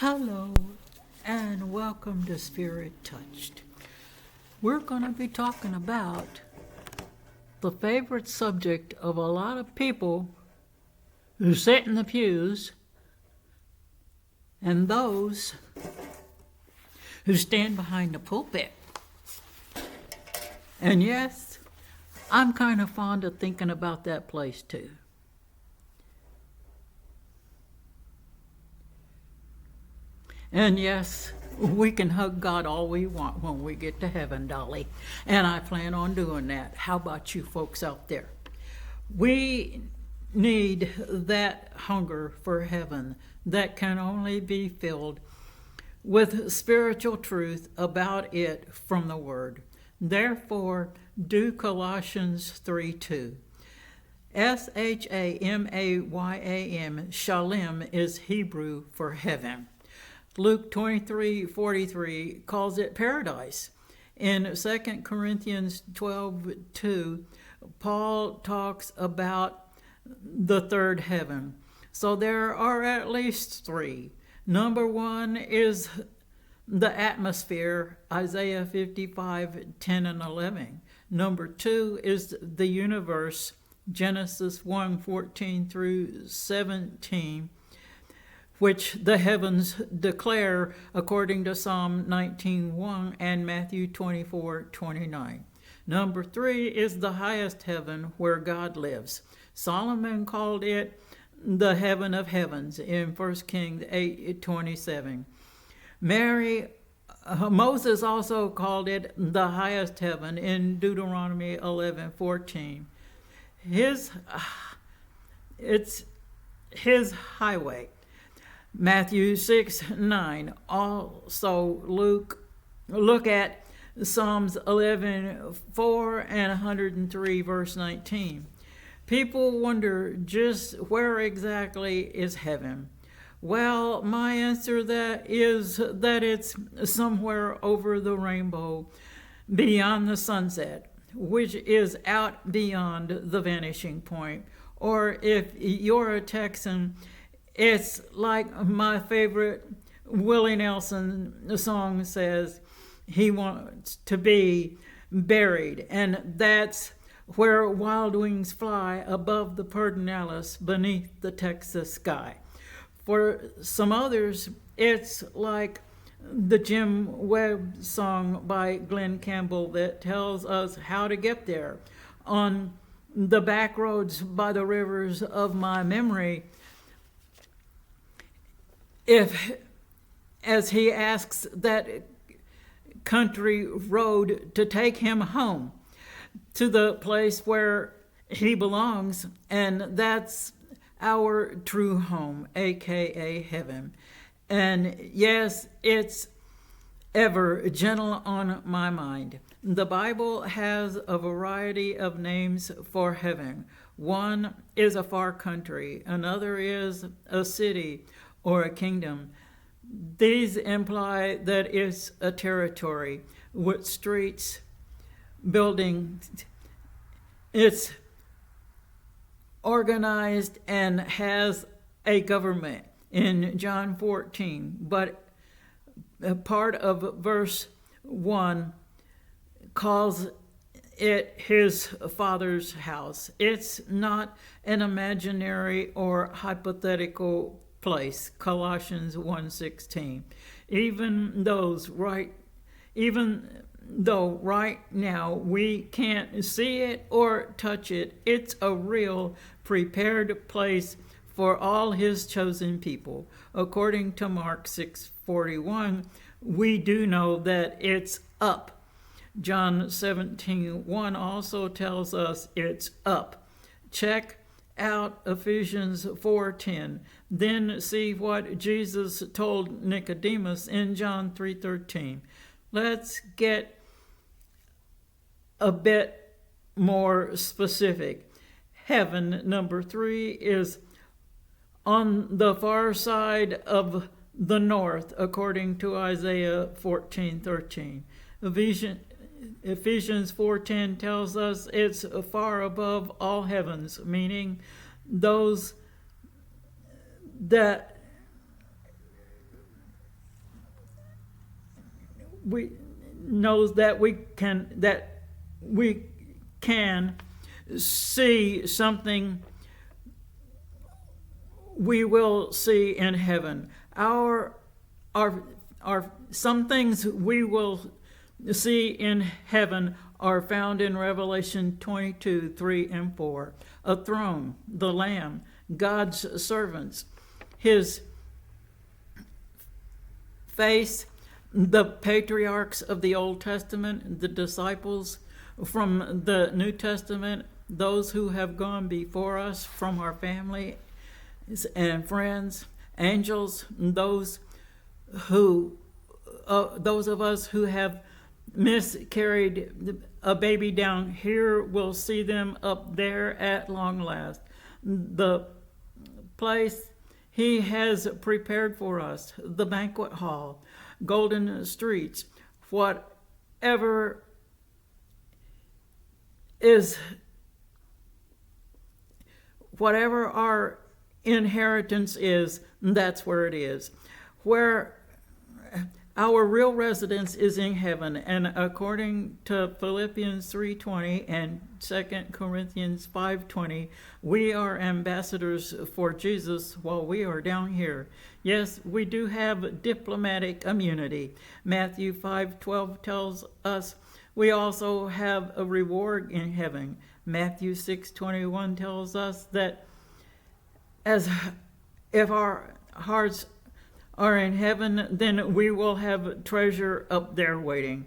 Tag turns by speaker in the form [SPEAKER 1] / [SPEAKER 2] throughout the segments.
[SPEAKER 1] Hello, and welcome to Spirit Touched. We're going to be talking about the favorite subject of a lot of people who sit in the pews and those who stand behind the pulpit. And yes, I'm kind of fond of thinking about that place too. And yes, we can hug God all we want when we get to heaven, Dolly. And I plan on doing that. How about you folks out there? We need that hunger for heaven that can only be filled with spiritual truth about it from the Word. Therefore, do Colossians 3:2. Shamayam, shalem is Hebrew for heaven. Luke 23:43 calls it paradise. In 2 Corinthians 12:2, Paul talks about the third heaven. So there are at least three. Number one is the atmosphere, Isaiah 55:10 and 11. Number two is the universe, Genesis 1:14 through 17, which the heavens declare according to Psalm 19:1 and Matthew 24:29. Number three is the highest heaven where God lives. Solomon called it the heaven of heavens in 1 Kings 8:27. Moses also called it the highest heaven in Deuteronomy 11:14. It's his highway. Matthew 6:9. Also, look at Psalms 11:4 and 103 verse 19. People wonder just where exactly is heaven. Well, my answer that is that it's somewhere over the rainbow, beyond the sunset, which is out beyond the vanishing point. Or if you're a Texan, it's like my favorite Willie Nelson song says, he wants to be buried. And that's where wild wings fly above the Pedernales beneath the Texas sky. For some others, it's like the Jim Webb song by Glenn Campbell that tells us how to get there. On the back roads by the rivers of my memory, as he asks that country road to take him home to the place where he belongs, and that's our true home, aka heaven. And yes, it's ever gentle on my mind. The Bible has a variety of names for heaven. One is a far country, another is a city or a kingdom. These imply that it's a territory with streets, buildings. It's organized and has a government in John 14, but a part of verse 1 calls it his Father's house. It's not an imaginary or hypothetical place, Colossians 1:16. Even though right now we can't see it or touch it, it's a real prepared place for all his chosen people. According to Mark 6:41, we do know that it's up. John 17:1 also tells us it's up. Check out Ephesians 4:10. Then see what Jesus told Nicodemus in John 3:13. Let's get a bit more specific. Heaven, number 3, is on the far side of the north, according to Isaiah 14:13. Ephesians 4:10 tells us it's far above all heavens, meaning those that we knows that we can see something we will see in heaven. Our some things we will see in heaven are found in Revelation 22, 3 and 4. A throne, the Lamb, God's servants, his face, the patriarchs of the Old Testament, the disciples from the New Testament, those who have gone before us from our family and friends, angels, those of us who have miscarried a baby down here will see them up there at long last. The place he has prepared for us, the banquet hall, golden streets, whatever our inheritance is, that's where it is. Where our real residence is in heaven, and according to Philippians 3:20 and 2 Corinthians 5:20, we are ambassadors for Jesus while we are down here. Yes, we do have diplomatic immunity. Matthew 5:12 tells us we also have a reward in heaven. Matthew 6:21 tells us that if our hearts are in heaven, then we will have treasure up there waiting.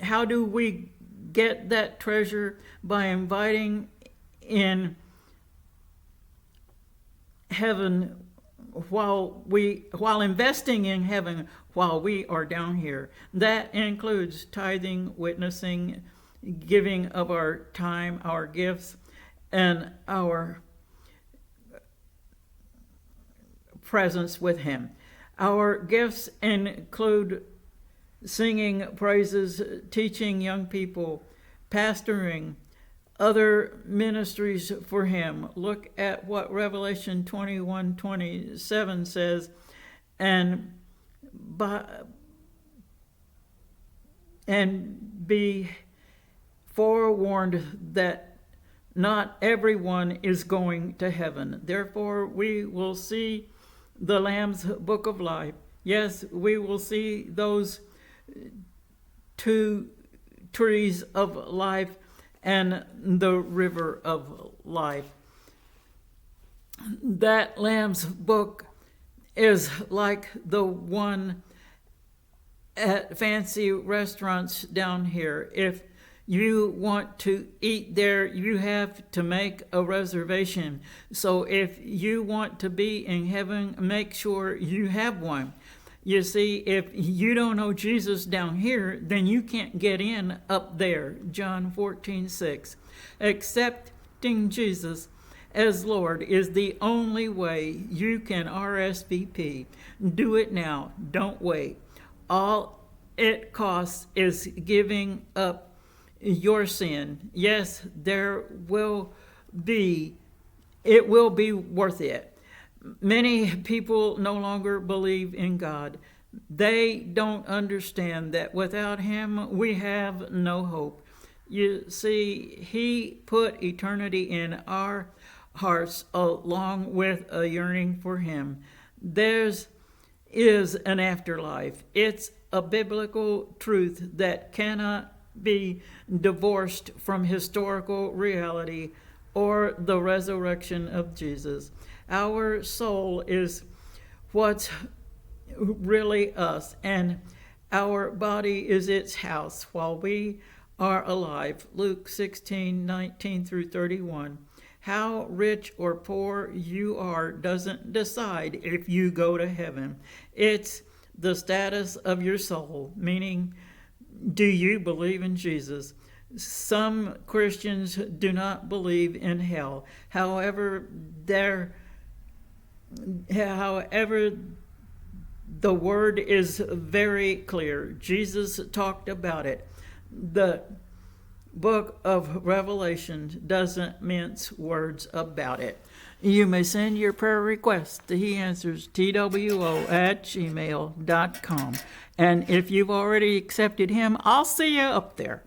[SPEAKER 1] How do we get that treasure? By inviting in heaven while investing in heaven while we are down here. That includes tithing, witnessing, giving of our time, our gifts, and our presence with him. Our gifts include singing praises, teaching young people, pastoring, other ministries for him. Look at what Revelation 21:27 says, and be forewarned that not everyone is going to heaven. Therefore, we will see the Lamb's Book of Life. Yes, we will see those two trees of life and the river of life. That Lamb's Book is like the one at fancy restaurants down here. If you want to eat there, you have to make a reservation. So if you want to be in heaven, make sure you have one. You see, if you don't know Jesus down here, then you can't get in up there. John 14:6. Accepting Jesus as Lord is the only way you can RSVP. Do it now. Don't wait. All it costs is giving up your sin. Yes, it will be worth it. Many people no longer believe in God. They don't understand that without him we have no hope. You see, he put eternity in our hearts along with a yearning for him. There's is an afterlife. It's a biblical truth that cannot be divorced from historical reality or the resurrection of Jesus. Our soul is what's really us, and our body is its house while we are alive. Luke 16:19-31. How rich or poor you are doesn't decide if you go to heaven. It's the status of your soul, meaning, do you believe in Jesus? Some Christians do not believe in hell. However, the word is very clear. Jesus talked about it. The book of Revelation doesn't mince words about it. You may send your prayer request to He Answers TWO@gmail.com. And if you've already accepted Him, I'll see you up there.